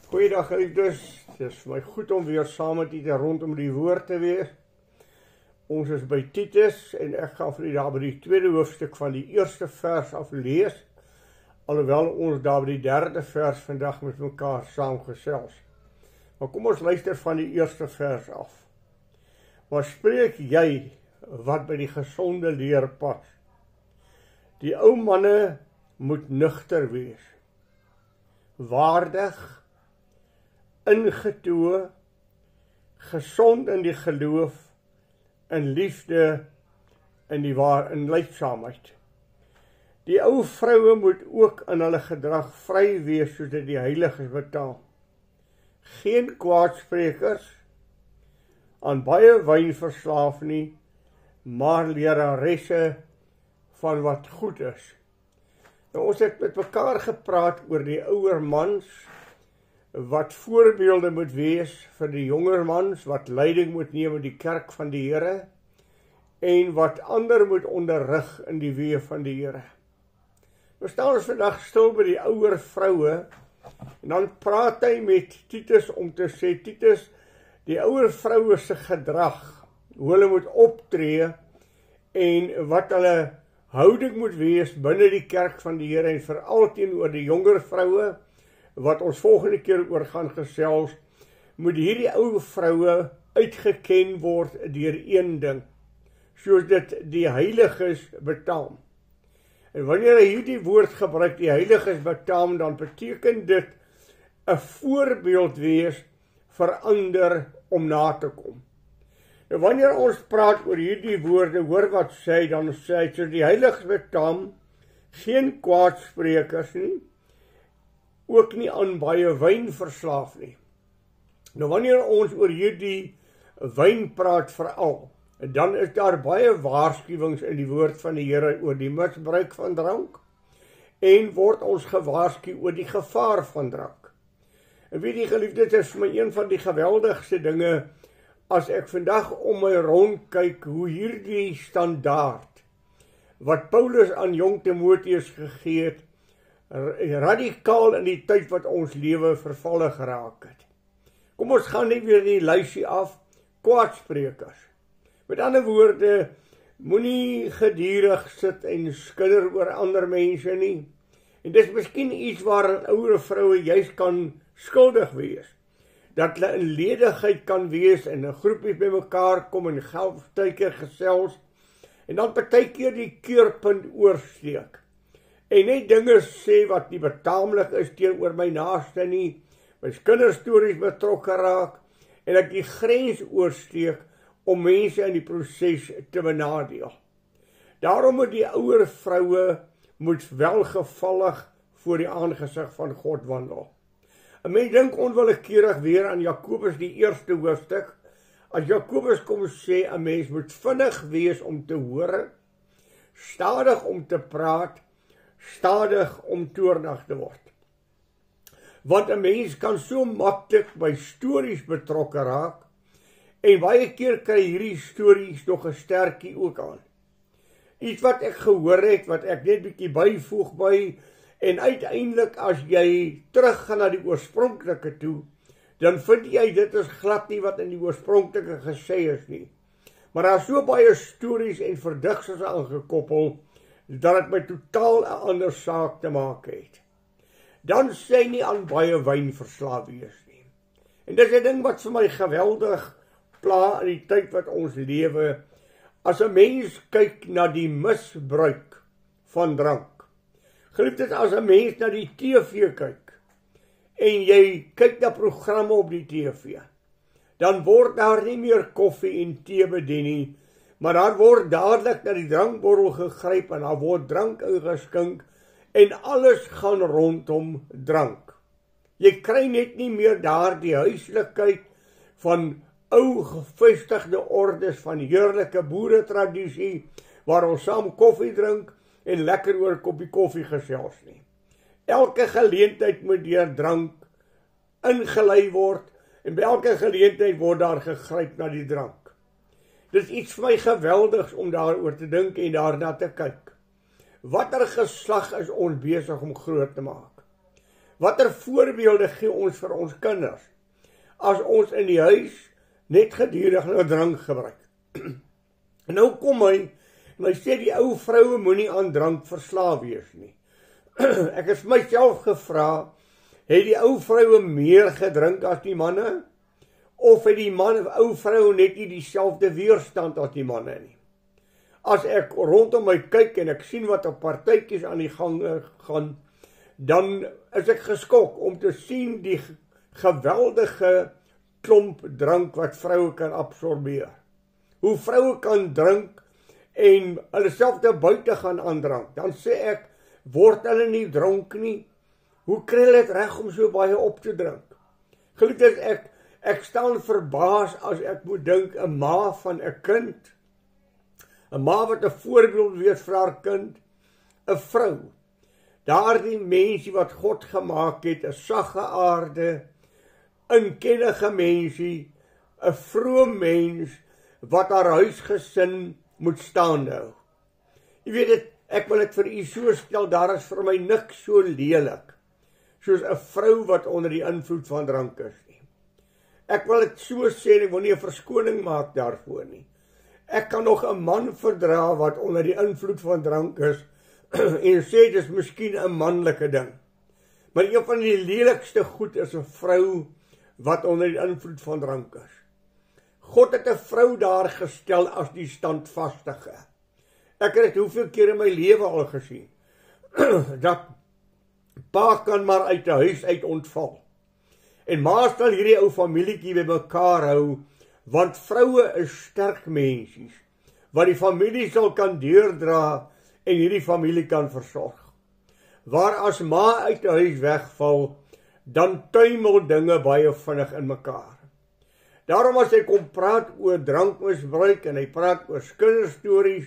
Goeiedag geliefdes, het is vir my goed om weer saam met julle rondom die woord te wees. Ons is by Titus en ek gaan vir julle daar by die tweede hoofstuk van die eerste vers af lees, alhoewel ons daar by die derde vers vandag met mekaar saamgesels. Maar kom ons luister van die eerste vers af. Maar spreek jy wat by die gesonde leer pas? Die ou manne moet nugter wees, waardig, ingetoe, gesond in die geloof, in liefde, in leidsaamheid. Die ou vroue moet ook in hulle gedrag vry wees, soos dit die heiliges betaam. Geen kwaadsprekers, aan baie wyn verslaaf nie, maar leraresse van wat goed is. Nou, ons het met mekaar gepraat oor die ouer mans, wat voorbeelde moet wees vir die jonger mans, wat leiding moet neem in die kerk van die Here, en wat ander moet onderrig in die weë van die Here. Nou staan ons vandag stil by die ouer vroue, en dan praat hy met Titus om te sê, Titus, die ouer vroue se gedrag, hoe hulle moet optree, en wat hulle houding moet wees binne die kerk van die Here, en veral teenoor die jonger vroue, wat ons volgende keer oor gaan gesels, moet hierdie ou vroue uitgeken word deur een ding, soos dit die heiliges betaam. En wanneer hy hierdie woord gebruik, die heiliges betaam, dan beteken dit 'n voorbeeld wees vir ander om na te kom. En wanneer ons praat oor hierdie woorde, hoor wat sê hy, dan sê hy, soos die heiliges betaam, geen kwaadsprekers nie, ook nie aan baie wyn verslaaf nie. Nou wanneer ons oor hierdie wyn praat veral, dan is daar baie waarskuwings in die woord van die Here oor die misbruik van drank, en word ons gewaarsku oor die gevaar van drank. En weet jy geliefdes, dit is vir my een van die geweldigste dinge, as ek vandag om my rond kyk, hoe hierdie standaard, wat Paulus aan jong Timoteus gegee het, radikaal in die tyd wat ons lewe vervalle geraak het. Kom ons gaan net weer die lysie af, kwaadsprekers. Met ander woorde, moenie gedurig sit en skinder oor ander mense nie. En dis miskien iets waar 'n ouer vroue juist kan skuldig wees. Dat hulle in ledigheid kan wees en 'n groepie by mekaar kom en gelftuike gesels, en dan partykeer die keurpunt oorsteek. En net dinge sê wat nie betaamlik is teenoor my naaste nie, my kinderstories betrokke raak, en ek die grens oorsteek om mense in die proses te benadeel. Daarom moet die ouer vroue welgevallig voor die aangesig van God wandel. 'n Mens dink onwillekeurig weer aan Jakobus die eerste hoofstuk, as Jakobus kom sê, 'n mens moet vinnig wees om te hoor, stadig om te praat, stadig om toornig te word. Want 'n mens kan so maklik by stories betrokke raak, en baie keer kry hierdie stories nog 'n sterkie ook aan. Iets wat ek gehoor het, wat ek net bietjie byvoeg by, en uiteindelik as jy teruggaan na die oorspronklike toe, dan vind jy dit is glad nie wat in die oorspronklike gesê is nie. Maar daar is so baie stories en verdigsels aangekoppel, dat het met totaal 'n ander saak te maak het. Dan sê nie aan baie wyn verslaaf wees nie. En dis 'n ding wat vir my geweldig pla in die tyd wat ons lewe, as 'n mens kyk na die misbruik van drank. Geliefdes, as 'n mens na die TV kyk, en jy kyk na programme op die TV, dan word daar nie meer koffie en tee bedien nie, maar daar word dadelik na die drankbottel gegryp, en daar word drank ingeskink, en alles gaan rondom drank. Jy kry net nie meer daar die huislikheid van ou gevestigde ordes, van heerlike boeretradisie, waar ons saam koffie drink, en lekker oor 'n koppie koffie gesels nie. Elke geleentheid moet deur drank ingelei word, en by elke geleentheid word daar gegryp na die drank. Dit is iets vir my geweldigs om daaroor te dink en daarna te kyk. Watter geslag is ons besig om groot te maak? Watter voorbeelde gee ons vir ons kinders, as ons in die huis net gedurig nou drank gebruik? En nou kom hy, en hy sê die ou vroue moenie aan drank verslaaf wees nie. Ek het myself gevra, het die ou vroue meer gedrink as die manne? Of het die ou vrou net nie dieselfde weerstand as die manne nie? As ek rondom my kyk en ek sien wat op partytjies aan die gang gaan, dan is ek geskok om te sien die geweldige klomp drank wat vroue kan absorbeer. Hoe vroue kan drink en hulle self te buite gaan aandrank. Dan sê ek, word hulle nie dronk nie? Hoe kry hulle dit reg om so baie op te drink? Gelukkig ek staan verbaas as ek moet dink 'n ma van 'n kind, 'n ma wat 'n voorbeeld wees vir haar kind, 'n vrou. Daardie mensie wat God gemaak het, 'n sagge aarde, 'n kennige mensie, 'n vroom mens wat haar huisgesin moet staande hou. Jy weet dit, ek wil dit vir u so stel, daar is vir my niks so lelik soos 'n vrou wat onder die invloed van drank is nie. Ek wil dit so sê, ek wil nie 'n verskoning maak daarvoor nie. Ek kan nog 'n man verdra wat onder die invloed van drank is en sê dis miskien 'n manlike ding. Maar een van die lelikste goed is 'n vrou wat onder die invloed van drank is. God het 'n vrou daar gestel as die standvastige. Ek het dit hoeveel keer in my lewe al gesien, dat pa kan maar uit die huis uit ontval. En ma sal hierdie ou familietjie by mekaar hou, want vroue is sterk mensies, wat die familie sal kan deurdra en hierdie familie kan versorg. Waar as ma uit die huis wegval, dan tuimel dinge baie vinnig in mekaar. Daarom as hy kom praat oor drankmisbruik en hy praat oor kinderstories,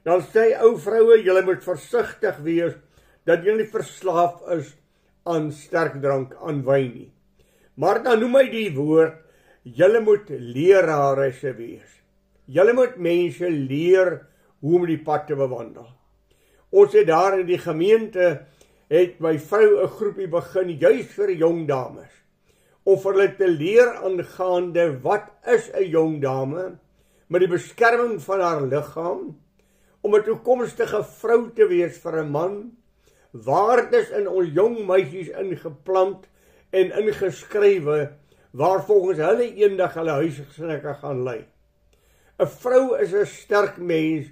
dan sê ou vroue, julle moet versigtig wees dat julle nie verslaaf is aan sterk drank, aan wyn nie. Maar dan noem hy die woord, julle moet leraresse wees. Julle moet mense leer hoe om die pad te bewandel. Ons het daar in die gemeente, het my vrou 'n groepie begin, juis vir jong dames, om vir hulle te leer aangaande wat is 'n jong dame, met die beskerming van haar liggaam, om 'n toekomstige vrou te wees vir 'n man, waardes in ons jong meisies ingeplant en ingeskrywe, waar volgens hulle eendag hulle huisgesinne gaan lei. 'n Vrou is 'n sterk mens,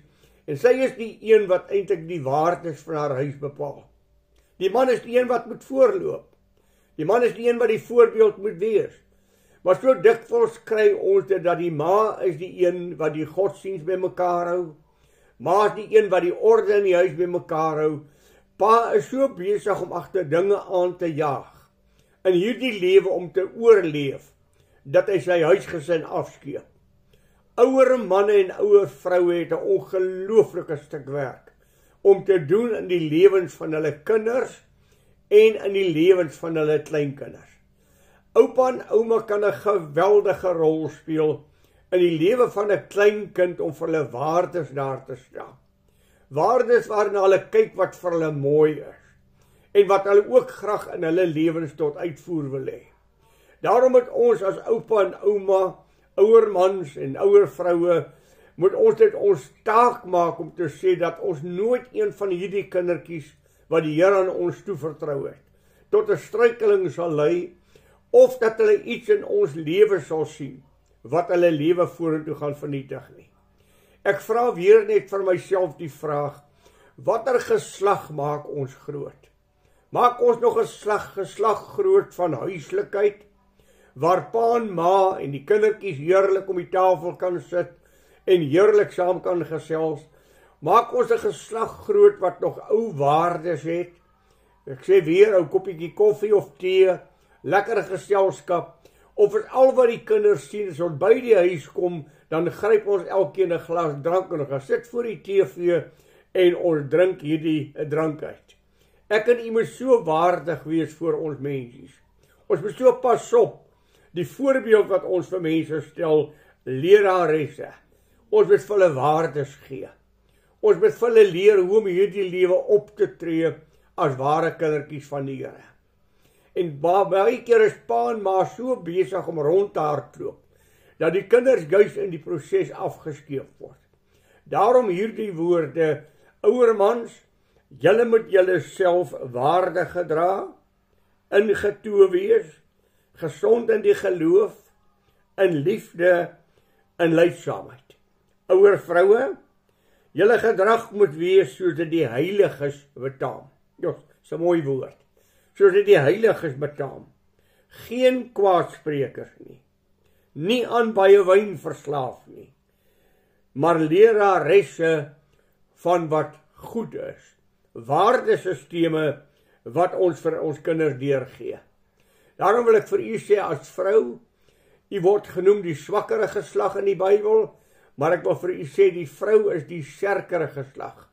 en sy is die een wat eintlik die waardes van haar huis bepaal. Die man is die een wat moet voorloop. Die man is die een wat die voorbeeld moet wees. Maar so dikwels kry ons dit dat die ma is die een wat die godsdienst by mekaar hou. Ma is die een wat die orde in die huis by mekaar hou. Pa is so besig om agter dinge aan te jaag, in hierdie lewe om te oorleef, dat hy sy huisgesin afskeep. Ouer manne en ouer vroue het 'n ongelooflike stuk werk om te doen in die lewens van hulle kinders en in die lewens van hulle kleinkinders. Oupa en ouma kan 'n geweldige rol speel in die lewe van 'n kleinkind om vir hulle waardes daar te stel. Waardes waarna hulle kyk wat vir hulle mooi is en wat hulle ook graag in hulle lewens tot uitvoer wil hê. Daarom moet ons as oupa en ouma, ouer mans en ouer vroue, moet ons dit ons taak maak om te sê dat ons nooit een van hierdie kindertjies wat die Here aan ons toevertrou het, tot 'n struikeling sal lei, of dat hulle iets in ons lewe sal sien, wat hulle lewe vorentoe gaan vernietig nie. Ek vra weer net vir myself die vraag, watter geslag maak ons groot? Maak ons nog 'n geslag groot van huislikheid, waar pa en ma en die kindertjies heerlik om die tafel kan sit en heerlik saam kan gesels? Maak ons 'n geslag groot wat nog ou waardes het? Ek sê weer, ou koppietjie koffie of tee, lekker geselskap, of is al wat die kinders sien, as ons by die huis kom, dan gryp ons elkeen 'n glas drank en ons gaan sit voor die TV en ons drink hierdie drank uit. Ek en u moet so waardig wees voor ons mensies. Ons moet so pas op, die voorbeeld wat ons vir mense stel, leraresse. Ons moet vir hulle waardes gee. Ons moet vir hulle leer hoe om hierdie lewe op te tree as ware kindertjies van die Here. En baie keer is pa en ma so besig om rond te hardloop, dat die kinders juis in die proses afgeskeep word. Daarom hierdie woorde, ouer mans, julle moet julle self waardig gedra, ingetoe wees, gesond in die geloof, in liefde, in lydsaamheid. Ouer vroue, julle gedrag moet wees soos dit die heiliges betaam. Ja, dis 'n mooi woord. Soos dit die heiliges betaam. Geen kwaadsprekers nie. Nie aan baie wyn verslaaf nie. Maar leraresse van wat goed is. Waardesisteme wat ons vir ons kinders deurgee. Daarom wil ek vir u sê as vrou, u word genoem die swakkere geslag in die Bybel, maar ek wil vir u sê die vrou is die sterkere geslag.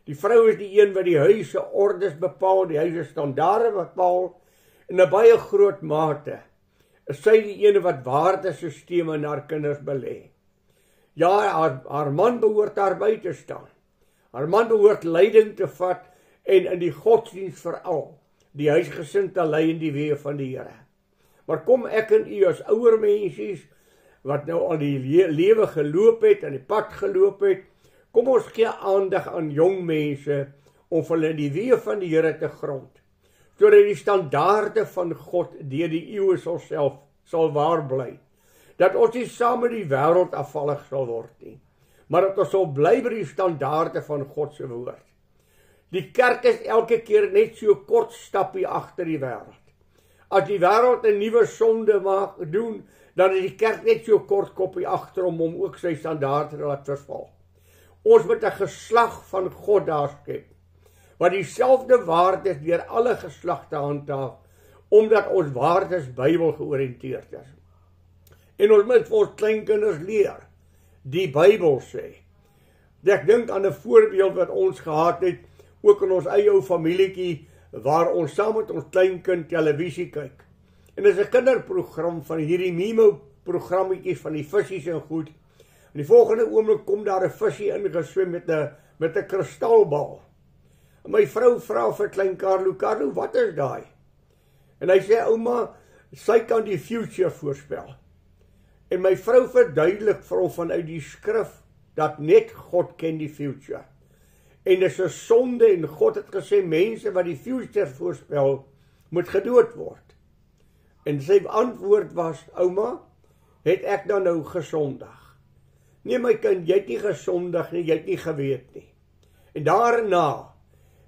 Die vrou is die een wat die huis se ordes bepaal, die huis se standaarde bepaal, in 'n baie groot mate is sy die ene wat waardesisteme in haar kinders belê. Ja, haar man behoort daar by te staan. Haar man behoort leiding te vat en in die godsdienst veral die huisgesin te lei in die weë van die Here. Maar kom ek en u as ouer mensies wat nou al die lewe geloop het en die pad geloop het, kom ons gee aandag aan jong mense om hulle in die weë van die Here te grond, sodat die standaarde van God deur die eeue sal waar bly. Dat ons nie saam met die wêreld afvallig sal word nie, maar dat ons sal bly by die standaarde van God se woord. Die kerk is elke keer net so kort stappie agter die wêreld. As die wêreld 'n nuwe sonde doen, dan is die kerk net so kort koppie agter om ook sy standaarde te laat verval. Ons moet 'n geslag van God daar skep, wat dieselfde waardes deur alle geslagte handhaaf, omdat ons waardes Bybel georiënteerd is. En ons moet vir ons kleinkinders leer, die Bybel sê. Ek dink aan 'n voorbeeld wat ons gehad het, ook in ons eie ou familietjie, waar ons saam met ons kleinkind televisie kyk. En dit is 'n kinderprogram van hierdie Mimo-programmetjies van die visies en goed. In die volgende oomblik kom daar 'n visie ingeswem met 'n kristalbal. En my vrou vra vir klein Carlo, wat is daai? En hy sê, ouma, sy kan die future voorspel. En my vrou verduidelik vir hom vanuit die skrif, dat net God ken die future. En dis 'n sonde en God het gesê, mense wat die future voorspel, moet gedood word. En sy antwoord was, ouma, het ek dan nou gesondig? Nee my kind, jy het nie gesondig nie, jy het nie geweet nie. En daarna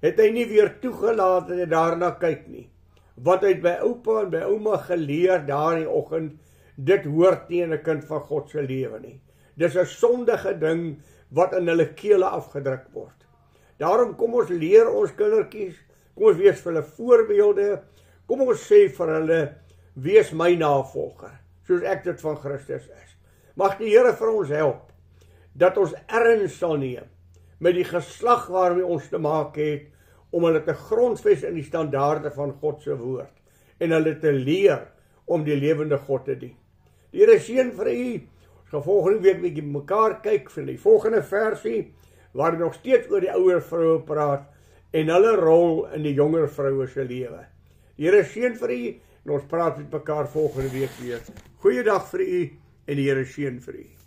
het hy nie weer toegelaat dat hy daarna kyk nie. Wat hy het by oupa en by ouma geleer daar in die oggend, dit hoort nie in 'n kind van God se lewe nie. Dis 'n sondige ding wat in hulle kele afgedruk word. Daarom kom ons leer ons kindertjies, kom ons wees vir hulle voorbeelde, kom ons sê vir hulle, wees my navolger, soos ek dit van Christus is. Mag die Here vir ons help, dat ons erns sal neem, met die geslag waarmee ons te maak het, om hulle te grondves in die standaarde van God se woord, en hulle te leer om die lewende God te dien. Die Here seën vir u, ons gaan volgende week bietjie mekaar kyk vir die volgende versie, waar hy nog steeds oor die ouer vroue praat, en hulle rol in die jonger vroue se lewe. Die Here seën vir u, en ons praat met mekaar volgende week weer. Goeiedag vir u, en die Here seën vir u.